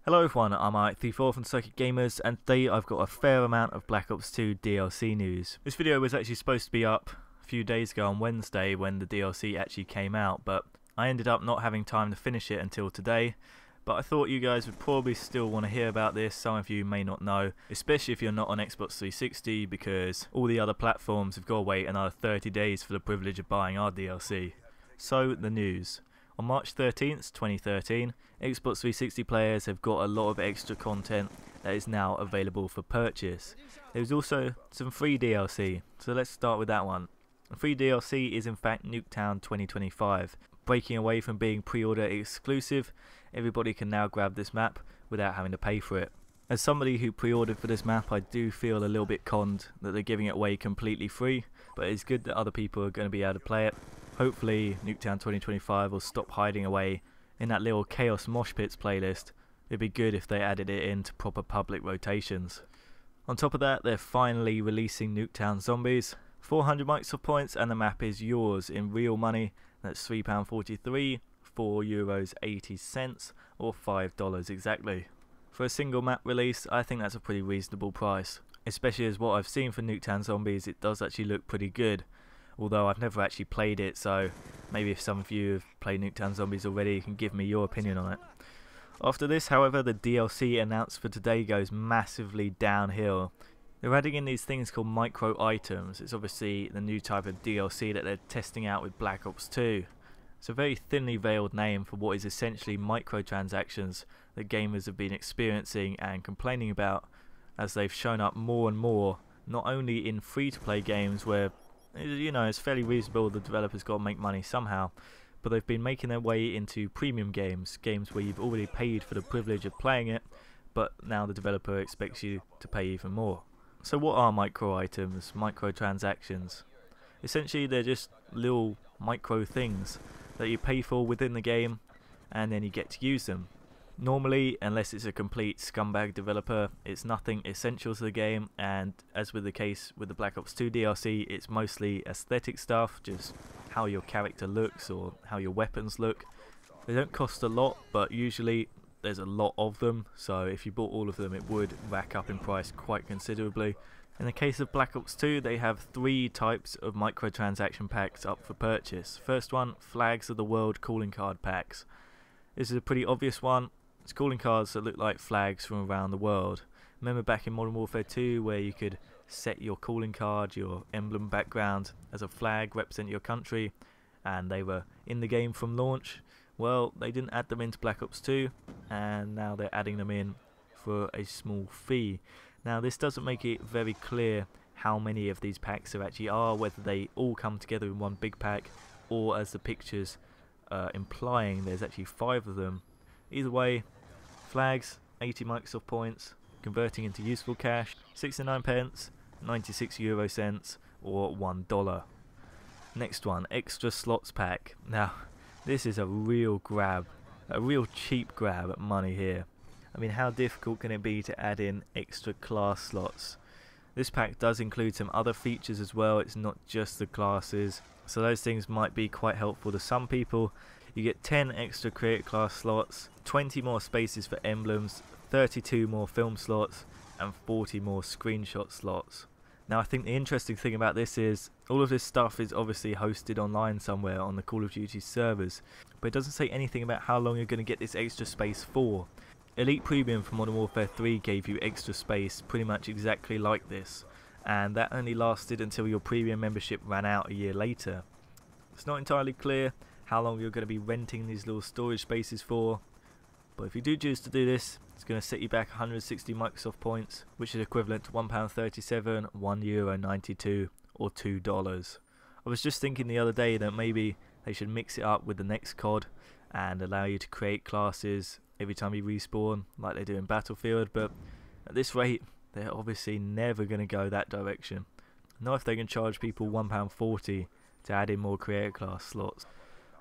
Hello everyone, I'm Ike34 from Circuit Gamers, and today I've got a fair amount of Black Ops 2 DLC news. This video was actually supposed to be up a few days ago on Wednesday when the DLC actually came out, but I ended up not having time to finish it until today. But I thought you guys would probably still want to hear about this. Some of you may not know, especially if you're not on Xbox 360, because all the other platforms have got to wait another 30 days for the privilege of buying our DLC. So, the news. On March 13th, 2013, Xbox 360 players have got a lot of extra content that is now available for purchase. There's also some free DLC, so let's start with that one. Free DLC is in fact Nuketown 2025. Breaking away from being pre-order exclusive, everybody can now grab this map without having to pay for it. As somebody who pre-ordered for this map, I do feel a little bit conned that they're giving it away completely free, but it's good that other people are going to be able to play it. Hopefully Nuketown 2025 will stop hiding away in that little Chaos Mosh Pits playlist. It'd be good if they added it into proper public rotations. On top of that, they're finally releasing Nuketown Zombies. 400 Microsoft points and the map is yours in real money. That's £3.43, €4.80 or $5 exactly. For a single map release, I think that's a pretty reasonable price. Especially as what I've seen for Nuketown Zombies, it does actually look pretty good. Although I've never actually played it, so maybe if some of you have played Nuketown Zombies already, you can give me your opinion on it. After this, however, the DLC announced for today goes massively downhill. They're adding in these things called micro items. It's obviously the new type of DLC that they're testing out with Black Ops 2. It's a very thinly veiled name for what is essentially microtransactions that gamers have been experiencing and complaining about, as they've shown up more and more, not only in free-to-play games where, you know, it's fairly reasonable the developers got to make money somehow, but they've been making their way into premium games, games where you've already paid for the privilege of playing it, but now the developer expects you to pay even more. So what are micro items, microtransactions? Essentially they're just little micro things that you pay for within the game and then you get to use them. Normally, unless it's a complete scumbag developer, it's nothing essential to the game, and as with the case with the Black Ops 2 DLC, it's mostly aesthetic stuff, just how your character looks or how your weapons look. They don't cost a lot, but usually there's a lot of them, so if you bought all of them it would rack up in price quite considerably. In the case of Black Ops 2, they have 3 types of microtransaction packs up for purchase. First one, Flags of the World calling card packs. This is a pretty obvious one. It's calling cards that look like flags from around the world. Remember back in Modern Warfare 2 where you could set your calling card, your emblem background as a flag representing your country, and they were in the game from launch? Well, they didn't add them into Black Ops 2, and now they're adding them in for a small fee. Now this doesn't make it very clear how many of these packs there actually are, whether they all come together in one big pack, or as the pictures implying there's actually 5 of them. Either way, flags, 80 Microsoft points, converting into useful cash, 69 pence, 96 euro cents, or $1. Next one, extra slots pack. Now, this is a real grab, a real cheap grab at money here. I mean, how difficult can it be to add in extra class slots? This pack does include some other features as well, it's not just the classes, so those things might be quite helpful to some people. You get 10 extra creator class slots, 20 more spaces for emblems, 32 more film slots, and 40 more screenshot slots. Now I think the interesting thing about this is all of this stuff is obviously hosted online somewhere on the Call of Duty servers, but it doesn't say anything about how long you're going to get this extra space for. Elite Premium from Modern Warfare 3 gave you extra space pretty much exactly like this, and that only lasted until your premium membership ran out a year later. It's not entirely clear how long you're going to be renting these little storage spaces for, but if you do choose to do this, it's going to set you back 160 Microsoft points, which is equivalent to £1.37, €1.92 or $2. I was just thinking the other day that maybe they should mix it up with the next COD and allow you to create classes every time you respawn like they do in Battlefield, but at this rate they're obviously never going to go that direction. Not if they can charge people £1.40 to add in more creator class slots.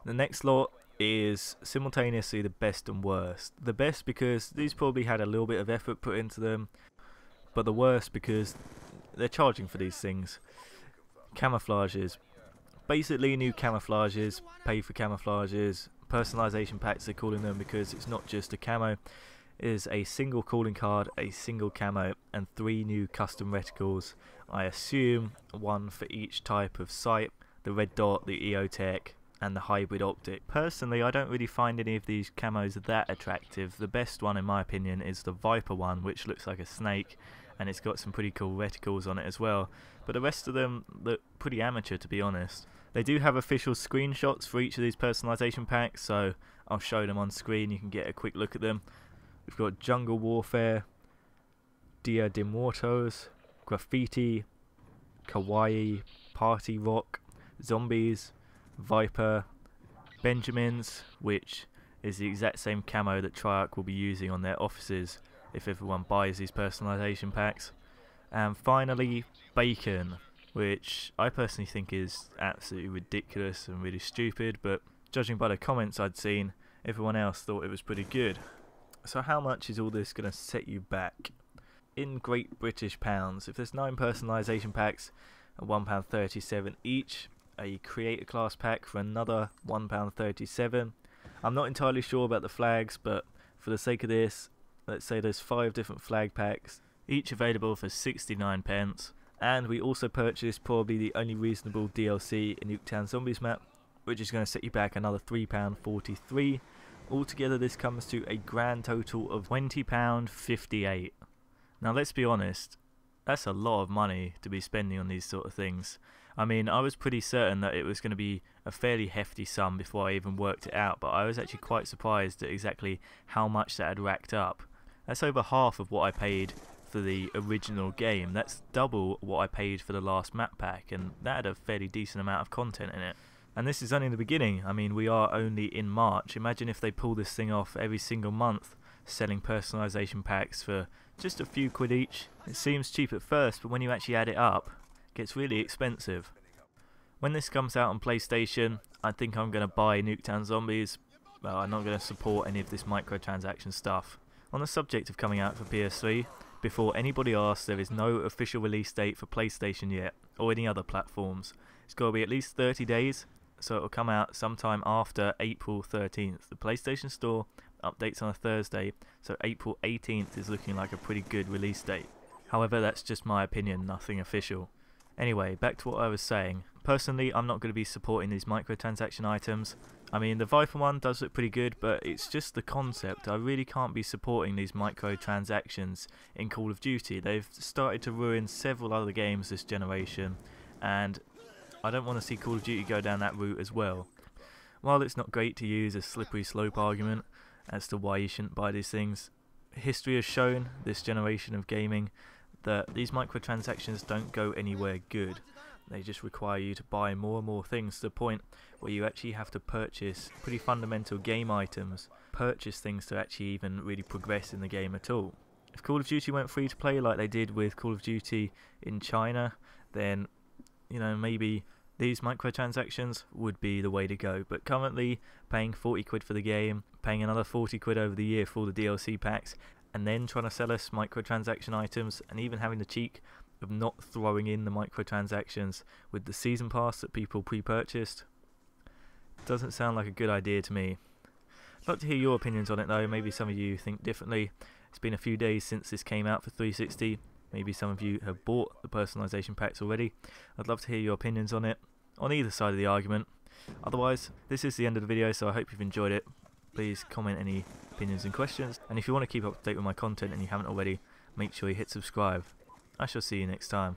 The next lot is simultaneously the best and worst. The best because these probably had a little bit of effort put into them, but the worst because they're charging for these things. Camouflages. Basically new camouflages, pay for camouflages, personalization packs they're calling them, because it's not just a camo, is a single calling card, a single camo, and 3 new custom reticles. I assume 1 for each type of sight, the red dot, the EOTech, and the hybrid optic. Personally, I don't really find any of these camos that attractive. The best one in my opinion is the Viper one, which looks like a snake, and it's got some pretty cool reticles on it as well. But the rest of them look pretty amateur, to be honest. They do have official screenshots for each of these personalization packs, so I'll show them on screen. You can get a quick look at them. We've got Jungle Warfare, Dia de Muertos, Graffiti, Kawaii, Party Rock, Zombies, Viper, Benjamins, which is the exact same camo that Triarch will be using on their offices if everyone buys these personalization packs. And finally, Bacon, which I personally think is absolutely ridiculous and really stupid, but judging by the comments I'd seen, everyone else thought it was pretty good. So how much is all this going to set you back? In Great British pounds, if there's 9 personalisation packs at £1.37 each, a creator class pack for another £1.37. I'm not entirely sure about the flags, but for the sake of this, let's say there's 5 different flag packs, each available for 69 pence. And we also purchased probably the only reasonable DLC in Nuketown Zombies map, which is going to set you back another £3.43. Altogether this comes to a grand total of £20.58. Now let's be honest, that's a lot of money to be spending on these sort of things. I mean, I was pretty certain that it was going to be a fairly hefty sum before I even worked it out, but I was actually quite surprised at exactly how much that had racked up. That's over half of what I paid for the original game. That's double what I paid for the last map pack, and that had a fairly decent amount of content in it. And this is only the beginning. I mean, we are only in March. Imagine if they pull this thing off every single month, selling personalisation packs for just a few quid each. It seems cheap at first, but when you actually add it up, it gets really expensive. When this comes out on PlayStation, I think I'm going to buy Nuketown Zombies. Well, I'm not going to support any of this microtransaction stuff. On the subject of coming out for PS3, before anybody asks, there is no official release date for PlayStation yet, or any other platforms. It's got to be at least 30 days, so it will come out sometime after April 13th. The PlayStation Store updates on a Thursday, so April 18th is looking like a pretty good release date. However, that's just my opinion, nothing official. Anyway, back to what I was saying. Personally, I'm not going to be supporting these microtransaction items. I mean, the Viper one does look pretty good, but it's just the concept. I really can't be supporting these microtransactions in Call of Duty. They've started to ruin several other games this generation, and I don't want to see Call of Duty go down that route as well. While it's not great to use a slippery slope argument as to why you shouldn't buy these things, history has shown this generation of gaming that these microtransactions don't go anywhere good. They just require you to buy more and more things to the point where you actually have to purchase pretty fundamental game items, purchase things to actually even really progress in the game at all. If Call of Duty went free to play like they did with Call of Duty in China, then, you know, maybe these microtransactions would be the way to go. But currently, paying 40 quid for the game, paying another 40 quid over the year for all the DLC packs, and then trying to sell us microtransaction items, and even having the cheek of not throwing in the microtransactions with the season pass that people pre-purchased, doesn't sound like a good idea to me. I'd like to hear your opinions on it though. Maybe some of you think differently. It's been a few days since this came out for 360. Maybe some of you have bought the personalization packs already. I'd love to hear your opinions on it, on either side of the argument. Otherwise, this is the end of the video, so I hope you've enjoyed it. Please comment any opinions and questions, and if you want to keep up to date with my content and you haven't already, make sure you hit subscribe. I shall see you next time.